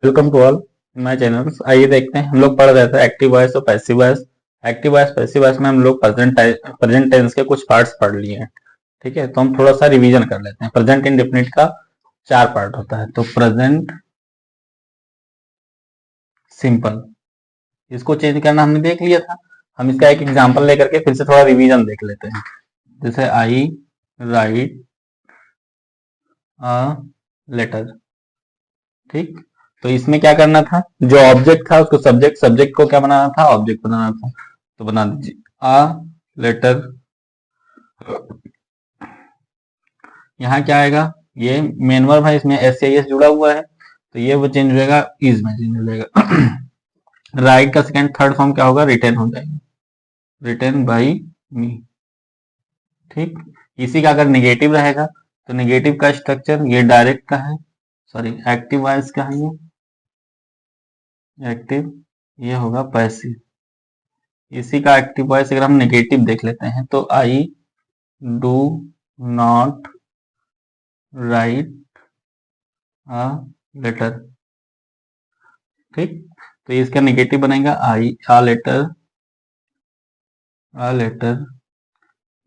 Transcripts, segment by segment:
Welcome to all my channel. आइए देखते हैं, हम लोग पढ़ रहे थे एक्टिव वॉइस और passive voice. Active voice passive voice में हम लोग प्रेजेंट टेंस के कुछ पार्ट्स पढ़ लिए हैं। ठीक है, तो हम थोड़ा सा रिवीजन कर लेते हैं। प्रेजेंट इंडेफिनिट का 4 पार्ट होता है। तो प्रेजेंट सिंपल, इसको चेंज करना हमने देख लिया था। हम इसका एक एग्जाम्पल लेकर के फिर से थोड़ा रिवीजन देख लेते हैं। जैसे आई राइट अ लेटर। ठीक, तो इसमें क्या करना था, जो ऑब्जेक्ट था उसको सब्जेक्ट, सब्जेक्ट को क्या बनाना था, ऑब्जेक्ट बनाना था। तो बना दीजिए अ लेटर। यहाँ क्या आएगा, ये मेन वर्ब है, इसमें एस एस जुड़ा हुआ है, तो ये वो चेंज हो जाएगा, इज में चेंज हो जाएगा। राइट का सेकंड थर्ड फॉर्म क्या होगा, रिटर्न हो जाएगा, रिटर्न बाई मी। ठीक, इसी का अगर निगेटिव रहेगा तो निगेटिव का स्ट्रक्चर ये डायरेक्ट का है, सॉरी एक्टिव वॉइस का है, ये एक्टिव, ये होगा पैसिव। इसी का एक्टिव वॉइस अगर हम नेगेटिव देख लेते हैं तो I do not write a letter. ठीक, तो इसका नेगेटिव बनेगा I a letter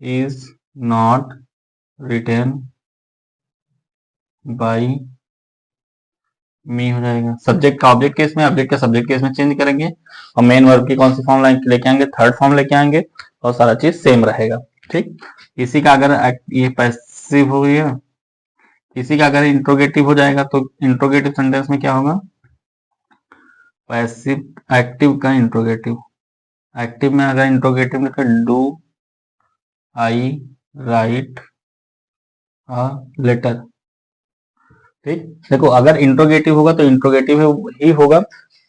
is not written by me हो जाएगा। सब्जेक्ट का ऑब्जेक्ट केस में, ऑब्जेक्ट का सब्जेक्ट केस में चेंज करेंगे और मेन वर्ब की कौन सी फॉर्म लेके आएंगे, थर्ड फॉर्म लेके आएंगे और सारा चीज सेम रहेगा। ठीक, इसी का अगर ये पैसिव हो गया, इसी का अगर इंट्रोगेटिव हो जाएगा तो इंट्रोगेटिव सेंटेंस में क्या होगा, पैसिव एक्टिव का इंट्रोगेटिव। एक्टिव में अगर इंट्रोगेटिव लिखा do I write a letter. ठीक, देखो अगर इंट्रोगेटिव होगा तो इंट्रोगेटिव ही होगा।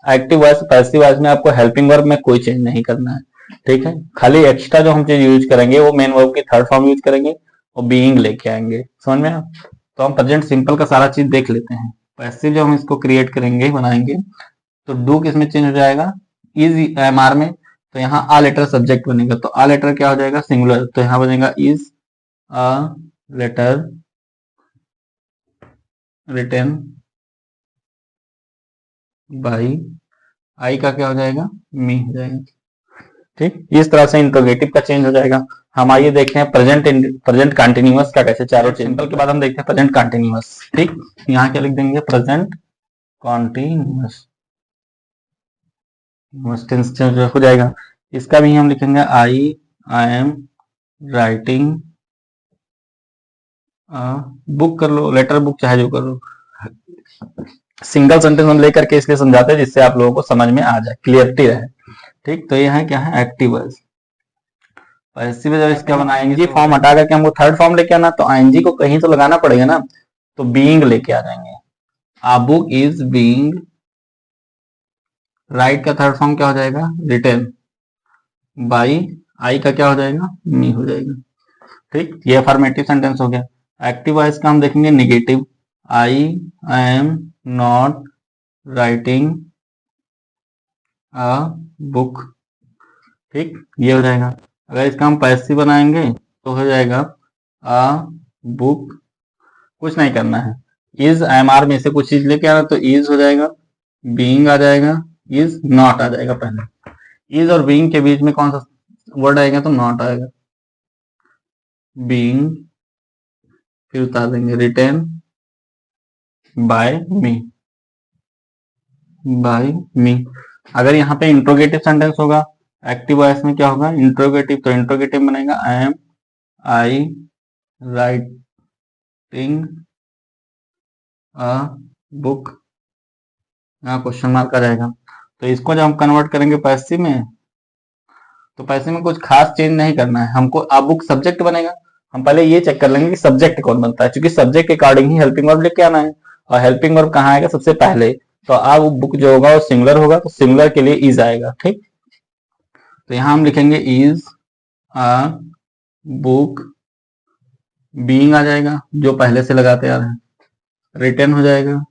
एक्टिव वॉइस पैसिव वॉइस में आपको हेल्पिंग वर्ब में कोई चेंज नहीं करना है। ठीक है, खाली एक्स्ट्रा जो हम चीज यूज करेंगे वो मेन वर्ब की थर्ड फॉर्म यूज करेंगे और बीइंग लेके आएंगे। समझ में? तो हम प्रेजेंट सिंपल का सारा चीज देख लेते हैं। पैसिव जो हम इसको क्रिएट करेंगे, बनाएंगे, तो डू किस में चेंज हो जाएगा, इज एम आर में। तो यहाँ आ लेटर सब्जेक्ट बनेगा, तो आ लेटर क्या हो जाएगा, सिंगुलर, तो यहाँ बनेगा is a letter written by, I का क्या हो जाएगा, मी हो जाएगा। ठीक, इस तरह से इंट्रोगेटिव का चेंज हो जाएगा। हम आइए देखते हैं प्रेजेंट कंटिन्यूअस का कैसे चारों सिंपल के बाद हम देखते हैं प्रेजेंट कंटिन्यूअस। ठीक, यहाँ क्या लिख देंगे, प्रेजेंट कॉन्टिन्यूअस टेंस चेंज हो जाएगा। इसका भी हम लिखेंगे आई एम राइटिंग बुक, कर लो लेटर बुक, चाहे जो कर लो। सिंगल सेंटेंस हम लेकर के इसलिए समझाते हैं जिससे आप लोगों को समझ में आ जाए, क्लियरिटी रहे। ठीक, तो ये है क्या है, एक्टिव वॉइस। पैसिव जब इसका बनाएंगे फॉर्म हटा करके हमको थर्ड फॉर्म लेके आना, तो आईएनजी को कहीं तो लगाना पड़ेगा ना, तो बीइंग लेके आ जाएंगे। आ बुक इज बीइंग, राइट का थर्ड फॉर्म क्या हो जाएगा, रिटन बाई, आई का क्या हो जाएगा, मी हो जाएगा। ठीक, ये अफर्मेटिव सेंटेंस हो गया। एक्टिव वॉइस का हम देखेंगे negative, I am not writing a book. ठीक, ये हो जाएगा। अगर इसका हम पैसिव बनाएंगे तो हो जाएगा अ बुक, कुछ नहीं करना है, इज एम आर में से कुछ चीज लेके आना, तो इज हो जाएगा, बीइंग आ जाएगा, इज नॉट आ जाएगा। पहले इज और बीइंग के बीच में कौन सा वर्ड आएगा, तो नॉट आएगा, बीइंग, फिर उतार देंगे रिटर्न बाय मी। अगर यहाँ पे इंट्रोगेटिव सेंटेंस होगा, एक्टिव वॉइस में क्या होगा, इंट्रोगेटिव, तो इंट्रोगेटिव बनेगा am I writing a book, यहाँ क्वेश्चन मार्क आ जाएगा। तो इसको जब हम कन्वर्ट करेंगे पैसिव में, तो पैसिव में कुछ खास चेंज नहीं करना है हमको। अ बुक सब्जेक्ट बनेगा, हम पहले ये चेक कर लेंगे कि सब्जेक्ट कौन बनता है, क्योंकि सब्जेक्ट के अकॉर्डिंग ही हेल्पिंग वर्ब लेके आना है। और हेल्पिंग वर्ब कहाँ आएगा, सबसे पहले, तो अब बुक जो होगा वो सिंगुलर होगा, तो सिंगुलर के लिए इज आएगा। ठीक, तो यहां हम लिखेंगे इज अ बुक, बीइंग आ जाएगा जो पहले से लगाते आ रहे हैं, रिटर्न हो जाएगा,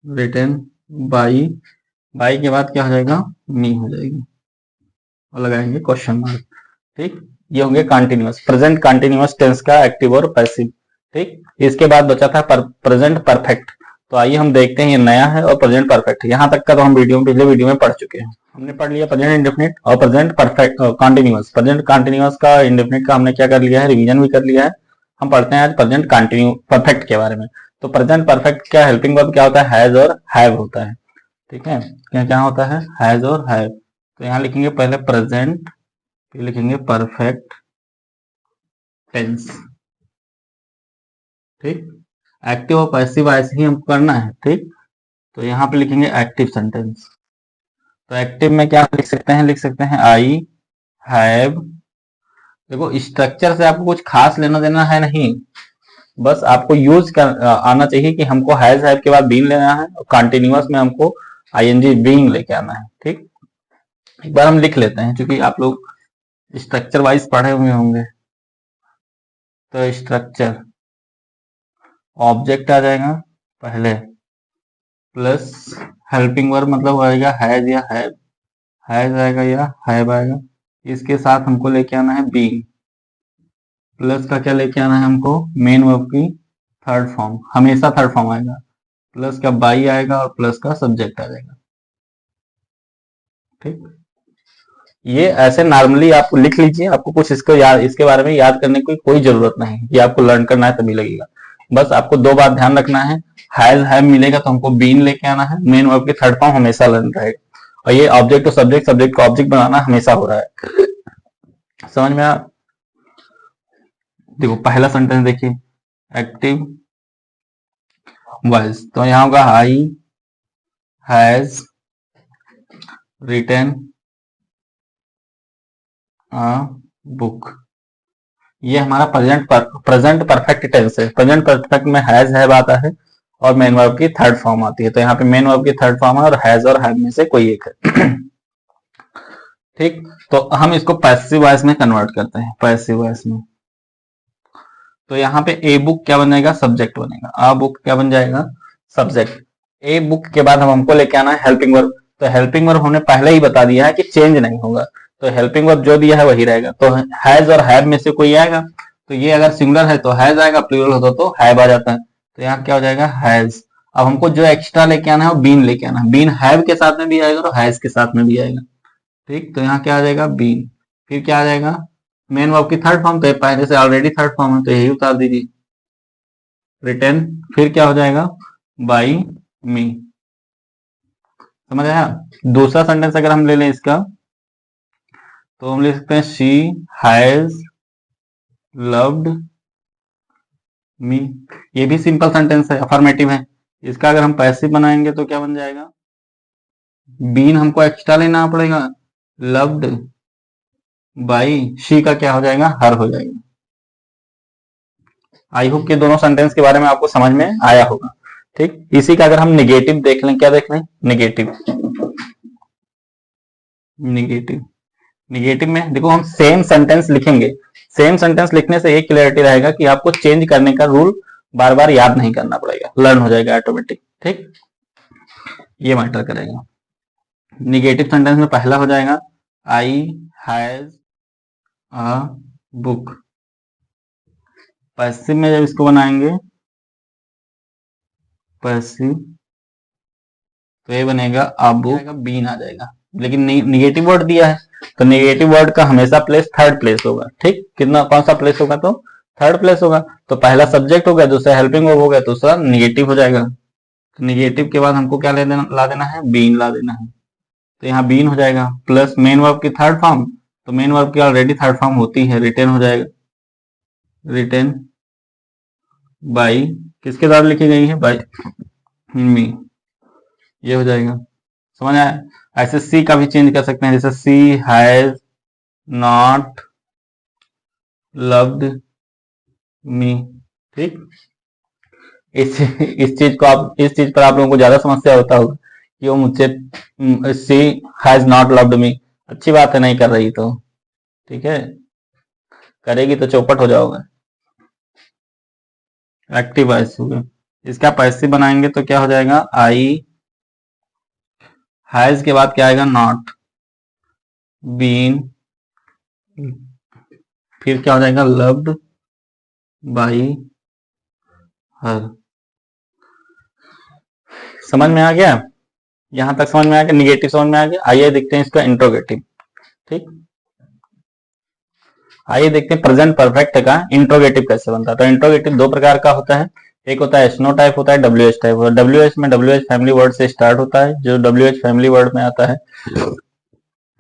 रिटर्न बाई के बाद क्या हो जाएगा, मी हो जाएगी, और लगाएंगे क्वेश्चन मार्क। ठीक, ये होंगे कंटिन्यूअस, प्रेजेंट कंटिन्यूअस टेंस का एक्टिव और पैसिव। ठीक, इसके बाद बचा था प्रेजेंट परफेक्ट। तो आइए हम देखते हैं, ये नया है और प्रेजेंट परफेक्ट। यहाँ तक का तो हम पिछले वीडियो में पढ़ चुके हैं। हमने पढ़ लिया प्रेजेंट इंडेफिनिट और present perfect continuous. Present continuous का इंडेफिनिट का हमने क्या कर लिया है, रिवीजन भी कर लिया है। हम पढ़ते हैं आज प्रेजेंट कॉन्टिन्यू परफेक्ट के बारे में। तो प्रेजेंट परफेक्ट क्या हेल्पिंग वर्ब क्या होता है, हैज और हैव होता है। ठीक है, क्या क्या होता है, हैज और हैव। तो यहाँ लिखेंगे पहले प्रेजेंट, फिर लिखेंगे परफेक्ट टेंस। ठीक, एक्टिव और पैसिव ऐसे ही हमको करना है। ठीक, तो यहाँ पे लिखेंगे एक्टिव सेंटेंस। तो एक्टिव में क्या लिख सकते हैं आई हैव। देखो स्ट्रक्चर से आपको कुछ खास लेना देना है नहीं, बस आपको यूज कर आना चाहिए कि हमको हैज हैव के बाद बीन लेना है और कंटिन्यूअस में हमको आईएनजी बीइंग लेके आना है। ठीक, एक बार हम लिख लेते हैं क्योंकि आप लोग स्ट्रक्चर वाइज पढ़े हुए होंगे। तो स्ट्रक्चर ऑब्जेक्ट आ जाएगा पहले, प्लस हेल्पिंग वर्ब मतलब आएगा हैज या हैज आएगा या हैव आएगा। इसके साथ हमको लेके आना है बीइंग, प्लस का क्या लेके आना है हमको, मेन वर्ब की थर्ड फॉर्म, हमेशा थर्ड फॉर्म आएगा, प्लस का बाई आएगा और प्लस का सब्जेक्ट आ जाएगा। ठीक, ये ऐसे नॉर्मली आप लिख लीजिए, आपको कुछ इसके बारे में याद करने की कोई जरूरत नहीं, ये आपको लर्न करना है तभी लगेगा। बस आपको दो बात ध्यान रखना है, हैज हैव मिलेगा तो हमको बीन लेके आना है, मेन वर्ब की थर्ड फॉर्म हमेशा लर्न रहेगा, और ये ऑब्जेक्ट और सब्जेक्ट, सब्जेक्ट को ऑब्जेक्ट बनाना हमेशा हो रहा है। समझ में आ? देखो पहला सेंटेंस देखिए, एक्टिव वॉइस, तो यहाँ होगा I has written a book. ये हमारा प्रेजेंट परफेक्ट टेंस है। प्रेजेंट परफेक्ट में हैज हैव आता है और मेन वर्ब की थर्ड फॉर्म आती है। तो यहाँ पे मेन वर्ब की थर्ड फॉर्म है और हैज और हैव में से कोई एक है। ठीक, तो हम इसको पैसिव वॉइस में कन्वर्ट करते हैं, पैसिव वॉइस में। तो यहाँ पे ए बुक क्या बन जाएगा, सब्जेक्ट बनेगा। आ बुक क्या बन जाएगा, सब्जेक्ट। ए बुक के बाद हमको लेके आना है हेल्पिंग वर्ब। तो हेल्पिंग वर्ब हमने पहले ही बता दिया है कि चेंज नहीं होगा, तो हेल्पिंग वर्ब जो दिया है वही रहेगा। तो हैज और हैव में से कोई आएगा, तो ये अगर सिंगुलर है तो हैज आएगा, प्लूरल होता तो हैव आ जाता है। तो यहाँ क्या हो जाएगा, हैज। अब हमको जो एक्स्ट्रा लेके आना है वो बीन लेके आना है। बीन हैव के साथ में भी आएगा और हैज के साथ में भी आएगा। ठीक, तो यहाँ क्या आ जाएगा, बीन। फिर क्या आ जाएगा, मेन वर्ब की थर्ड फॉर्म, तो पहले से ऑलरेडी थर्ड फॉर्म है तो यही उतार दीजिए, रिटर्न। फिर क्या हो जाएगा, बाई मी। समझ आया? दूसरा सेंटेंस अगर हम ले लें इसका, तो हम ले सकते हैं शी हैज लव्ड मी। ये भी सिंपल सेंटेंस है, अफर्मेटिव है। इसका अगर हम पैसिव बनाएंगे तो क्या बन जाएगा, बीन हमको एक्स्ट्रा लेना पड़ेगा, लव्ड बाई शी का क्या हो जाएगा, हर हो जाएगा। आई होप के दोनों सेंटेंस के बारे में आपको समझ में आया होगा। ठीक, इसी का अगर हम निगेटिव देख लें, क्या देख लें, निगेटिव। निगेटिव, निगेटिव में देखो हम सेम सेंटेंस लिखेंगे। सेम सेंटेंस लिखने से एक क्लियरिटी रहेगा कि आपको चेंज करने का रूल बार बार याद नहीं करना पड़ेगा, लर्न हो जाएगा ऑटोमेटिक। ठीक, ये मैटर करेगा। निगेटिव सेंटेंस में पहला हो जाएगा I has a book. Passive में जब इसको बनाएंगे, पैसिव, तो ये बनेगा अ बुक, बीन आ जाएगा। लेकिन निगेटिव वर्ड दिया है तो निगेटिव वर्ड का हमेशा प्लेस थर्ड प्लेस होगा। ठीक, कितना कौन सा प्लेस होगा, तो थर्ड प्लेस होगा। तो पहला सब्जेक्ट हो गया, दूसरा हेल्पिंग वर्ब हो गया, दूसरा निगेटिव हो जाएगा। तो निगेटिव के बाद हमको क्या ला देना है, बीन ला देना है। तो यहाँ बीन हो जाएगा, प्लस मेन वर्ब की थर्ड फॉर्म, तो मेन वर्ब की ऑलरेडी थर्ड फॉर्म होती है, रिटर्न हो जाएगा, रिटर्न बाई, किसके साथ लिखी गई है, बाई मी। ये हो जाएगा। समझ आया? ऐसे सी का भी चेंज कर सकते हैं, जैसे सी हैज नॉट लव्ड मी। ठीक, इस चीज पर आप लोगों को ज्यादा समस्या होता होगा कि वो मुझसे सी हैज नॉट लव्ड मी, अच्छी बात है नहीं कर रही तो, ठीक है, करेगी तो चौपट हो जाओगे। एक्टिव वॉइस हो गया। इसका पैसिव बनाएंगे तो क्या हो जाएगा, आई हैज के बाद क्या आएगा, नॉट, बीन, फिर क्या हो जाएगा, लव्ड बाई हर। समझ में आ गया? यहां तक समझ में आ गया? निगेटिव समझ में आ गया? आइए देखते हैं इसका इंट्रोगेटिव। ठीक, आइए देखते हैं प्रेजेंट परफेक्ट का इंट्रोगेटिव कैसे बनता है। तो इंट्रोगेटिव दो प्रकार का होता है, एक होता है एसनो टाइप, होता है W H type. W H में डब्ल्यू एच फैमिली वर्ड से स्टार्ट होता है, जो डब्ल्यू एच फैमिली वर्ड में आता है।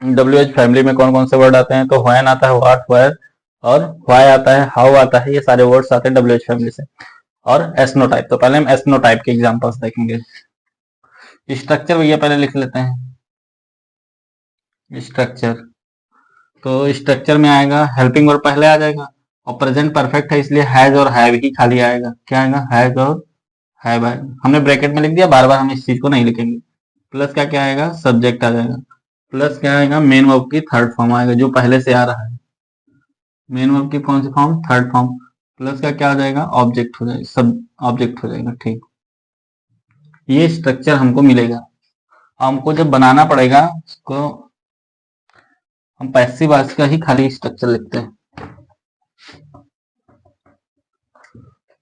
डब्ल्यू एच फैमिली में कौन कौन से वर्ड आते हैं? तो व्हेन आता है, व्हाट, वेयर और व्हाई आता है, हाउ आता है, ये सारे वर्ड्स आते हैं डब्ल्यू एच फैमिली से। और एसनो टाइप, तो पहले हम एसनो टाइप के एग्जांपल्स देखेंगे। स्ट्रक्चर भैया पहले लिख लेते हैं। स्ट्रक्चर, तो स्ट्रक्चर में आएगा हेल्पिंग वर्ब पहले आ जाएगा, और प्रेजेंट परफेक्ट है इसलिए हैज और हैव ही खाली आएगा। क्या आएगा? हैज और हैव आएगा। हमने ब्रैकेट में लिख दिया, बार बार हम इस चीज को नहीं लिखेंगे। प्लस का क्या आएगा? सब्जेक्ट आ जाएगा। प्लस क्या आएगा? मेन वर्ब की थर्ड फॉर्म आएगा, जो पहले से आ रहा है। मेन वर्ब की कौन सी फॉर्म? Third form. प्लस का क्या आ जाएगा? ऑब्जेक्ट हो जाएगा, सब ऑब्जेक्ट हो जाएगा। ठीक, ये स्ट्रक्चर हमको मिलेगा। हमको जब बनाना पड़ेगा उसको, हम पैसिव वॉइस का ही खाली स्ट्रक्चर लिखते हैं।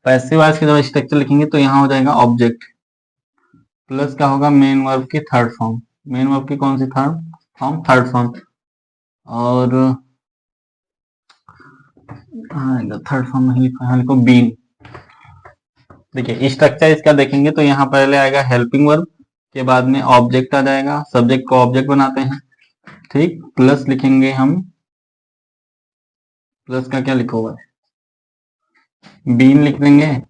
पैसिव वॉइस का जब स्ट्रक्चर लिखेंगे तो यहाँ हो जाएगा ऑब्जेक्ट, प्लस का होगा मेन वर्ब की थर्ड फॉर्म। मेन वर्ब की कौन सी थर्ड फॉर्म? Third form. और थर्ड फॉर्म नहीं लिखा है, लिखो बीन। देखिए स्ट्रक्चर इसका देखेंगे तो यहाँ पहले आएगा हेल्पिंग वर्ब, के बाद में ऑब्जेक्ट आ जाएगा, सब्जेक्ट को ऑब्जेक्ट बनाते हैं। ठीक, प्लस लिखेंगे हम, प्लस का क्या लिखा हुआ है? बीन लिख देंगे।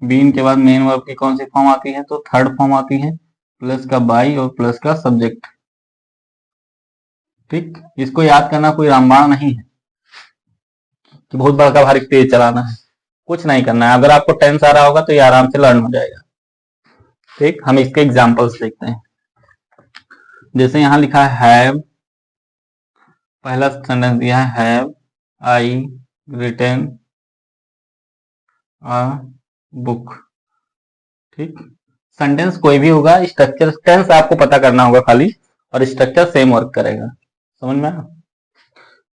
बीन के बाद मेन वर्ब की कौन सी फॉर्म आती है? तो थर्ड फॉर्म आती है, प्लस का बाई और प्लस का सब्जेक्ट। ठीक, इसको याद करना कोई रामबाण नहीं है कि बहुत बड़का भारी तेज चलाना है, कुछ नहीं करना है। अगर आपको टेंस आ रहा होगा तो ये आराम से लर्न हो जाएगा। ठीक, हम इसके एग्जांपल्स देखते हैं। जैसे यहां लिखा है हैव, पहला सेंटेंस दिया है have I written a book. ठीक, सेंटेंस कोई भी होगा, स्ट्रक्चर टेंस आपको पता करना होगा खाली, और स्ट्रक्चर सेम वर्क करेगा। समझ में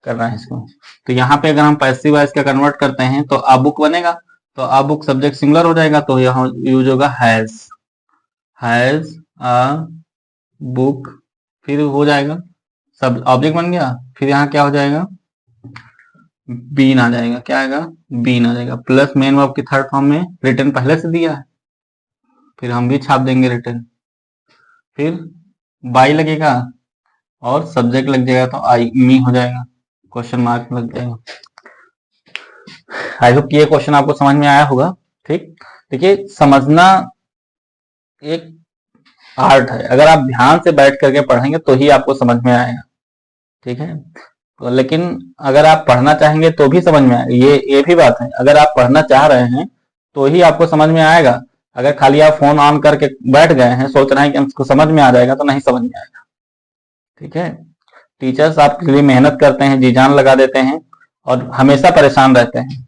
करना है इसको। तो यहाँ पे अगर हम पैसिव वॉइस का कन्वर्ट करते हैं तो आ बुक बनेगा, तो आ बुक सब्जेक्ट सिंगुलर हो जाएगा, तो यहाँ यूज होगा हैज अ बुक, फिर हो जाएगा सब ऑब्जेक्ट बन गया। फिर यहाँ क्या हो जाएगा? बीन आ जाएगा। क्या आएगा? बीन आ जाएगा। प्लस मेन वर्ब की थर्ड फॉर्म में रिटर्न पहले से दिया है, फिर हम भी छाप देंगे रिटर्न। फिर बाई लगेगा और सब्जेक्ट लग जाएगा, तो आई मी हो जाएगा, क्वेश्चन मार्क लग जाएगा। आई होप ये क्वेश्चन आपको समझ में आया होगा। ठीक, देखिए समझना एक आर्ट है, अगर आप ध्यान से बैठ करके पढ़ेंगे तो ही आपको समझ में आएगा। ठीक है, तो लेकिन अगर आप पढ़ना चाहेंगे तो भी समझ में आएगा, ये भी बात है। अगर आप पढ़ना चाह रहे हैं तो ही आपको समझ में आएगा। अगर खाली आप फोन ऑन करके बैठ गए हैं, सोच रहे हैं कि हमको समझ में आ जाएगा, तो नहीं समझ में आएगा। ठीक है, टीचर्स आपके लिए मेहनत करते हैं, जी जान लगा देते हैं, और हमेशा परेशान रहते हैं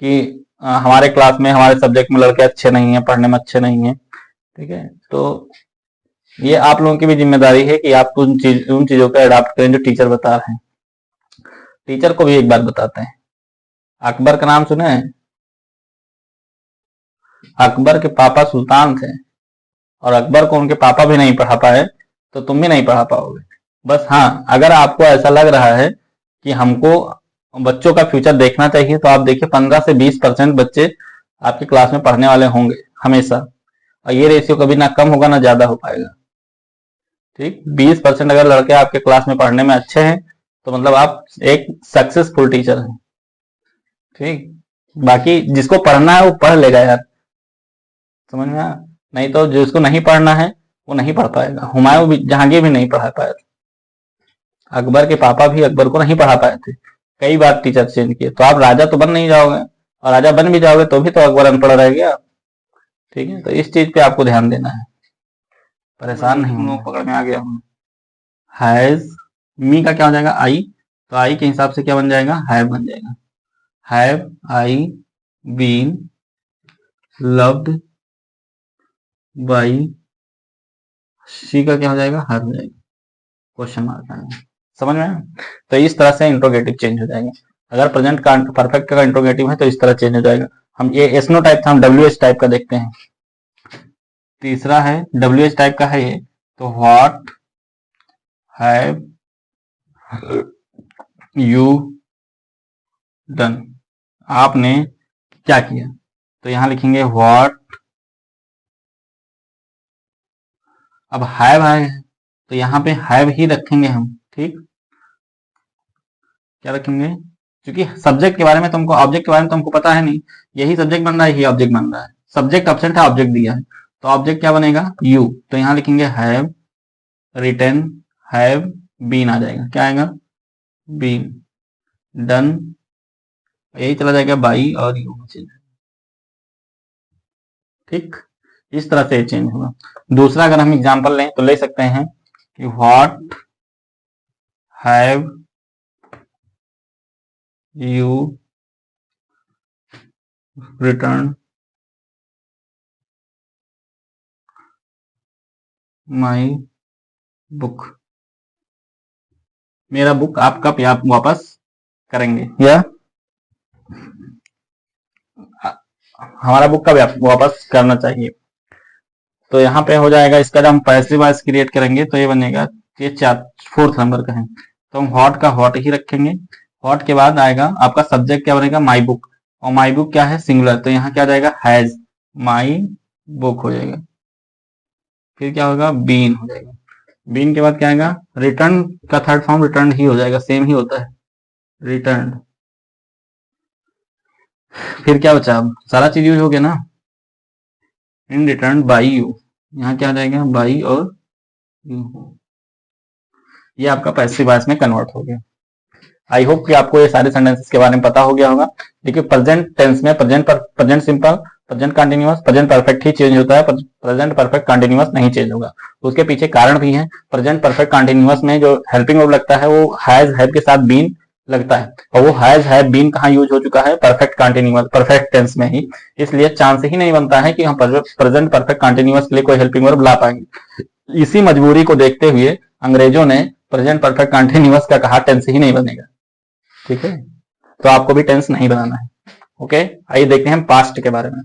कि हमारे क्लास में, हमारे सब्जेक्ट में लड़के अच्छे नहीं है, पढ़ने में अच्छे नहीं है। ठीक है, तो ये आप लोगों की भी जिम्मेदारी है कि आप उन चीजों को अडॉप्ट करें जो टीचर बता रहे हैं। टीचर को भी एक बात बताते हैं, अकबर का नाम सुने हैं? अकबर के पापा सुल्तान थे, और अकबर को उनके पापा भी नहीं पढ़ा पाए, तो तुम भी नहीं पढ़ा पाओगे। बस हाँ, अगर आपको ऐसा लग रहा है कि हमको बच्चों का फ्यूचर देखना चाहिए, तो आप देखिए 15 से 20% बच्चे आपकी क्लास में पढ़ने वाले होंगे हमेशा, और ये रेशियो कभी ना कम होगा ना ज्यादा हो पाएगा। ठीक, 20% अगर लड़के आपके क्लास में पढ़ने में अच्छे हैं तो मतलब आप एक सक्सेसफुल टीचर हैं। ठीक, बाकी जिसको पढ़ना है वो पढ़ लेगा यार, समझ में आया? नहीं तो जिसको नहीं पढ़ना है वो नहीं पढ़ पाएगा। हुमायूं भी, जहांगीर भी नहीं पढ़ा पाया था, अकबर के पापा भी अकबर को नहीं पढ़ा पाए थे, कई बार टीचर चेंज किए। तो आप राजा तो बन नहीं जाओगे, और राजा बन भी जाओगे तो भी तो अकबर अनपढ़ रह गया। ठीक है, तो इस चीज पे आपको ध्यान देना है, परेशान नहीं होना। पकड़ में आ गया हूँ। हैज, मी का क्या हो जाएगा? आई, तो आई के हिसाब से क्या बन जाएगा? हैव बन जाएगा। Have I been loved by, she का क्या हो जाएगा? हर हो जाएगा, क्वेश्चन मार्क आएगा। समझ में आया? तो इस तरह से इंट्रोगेटिव चेंज हो जाएगा। अगर प्रेजेंट का परफेक्ट का इंट्रोगेटिव है तो इस तरह चेंज हो जाएगा। हम ये एसनो टाइप था, हम WH टाइप का देखते हैं। तीसरा है WH टाइप का है ये, तो व्हाट हैव यू डन, आपने क्या किया। तो यहां लिखेंगे व्हाट, अब हैव है तो यहां पे हैव ही रखेंगे हम, ठीक। क्या रखेंगे, क्योंकि सब्जेक्ट के बारे में तुमको, ऑब्जेक्ट के बारे में तुमको पता है नहीं, यही सब्जेक्ट बन रहा है, यही ऑब्जेक्ट बन रहा है। सब्जेक्ट एब्सेंट है, ऑब्जेक्ट दिया है, तो ऑब्जेक्ट क्या बनेगा, यू। तो यहां लिखेंगे हैव रिटन, हैव बीन आ जाएगा, क्या आएगा, बीन। डन, यही चला जाएगा बाई और यू, ठीक। इस तरह से चेंज होगा। दूसरा अगर हम एग्जांपल लें तो ले सकते हैं कि what have you return my book, मेरा बुक आप कब आप वापस करेंगे, या हमारा बुक कब वापस करना चाहिए। तो यहाँ पे हो जाएगा, इसका जब हम पैसिव वॉइस क्रिएट करेंगे तो ये बनेगा, ये 4th नंबर का है, तो हम व्हाट का व्हाट ही रखेंगे। व्हाट के बाद आएगा आपका सब्जेक्ट क्या बनेगा, माई बुक, और माई बुक क्या है, सिंगुलर, तो यहाँ क्या जाएगा, हैज माई बुक हो जाएगा। फिर क्या होगा, बीन हो जाएगा। बीन के बाद क्या आएगा, रिटर्न का थर्ड फॉर्म रिटर्न ही हो जाएगा, सेम ही होता है, रिटर्न। फिर क्या बचा, अब सारा चीज यूज हो गया ना, इन रिटर्न बाई यू, यहाँ क्या आ जाएगा, बाई और यू, ये आपका पैसिव वॉइस में कन्वर्ट हो गया। आई होप कि आपको ये सारे सेंटेंसेस के बारे में पता हो गया होगा। देखिए प्रेजेंट टेंस में present simple, present continuous, present perfect ही चेंज होता है, प्रेजेंट परफेक्ट कंटिन्यूअस नहीं चेंज होगा। उसके पीछे कारण भी है। प्रेजेंट परफेक्ट कंटिन्यूअस में जो हेल्पिंग वर्ब लगता है वो हैज हैव के साथ बीन लगता है, और वो हैज हैव बीन कहाँ यूज हो चुका है, परफेक्ट कंटिन्यूअस, परफेक्ट टेंस में ही। इसलिए चांस ही नहीं बनता है कि हम प्रेजेंट परफेक्ट कंटिन्यूअस के लिए कोई हेल्पिंग वर्ब ला पाएंगे। इसी मजबूरी को देखते हुए अंग्रेजों ने प्रेजेंट परफेक्ट कंटिन्यूअस का कहा, टेंस ही नहीं बनेगा, ठीक है। तो आपको भी टेंस नहीं बनाना है, ओके। आइए देखते हैं पास्ट के बारे में।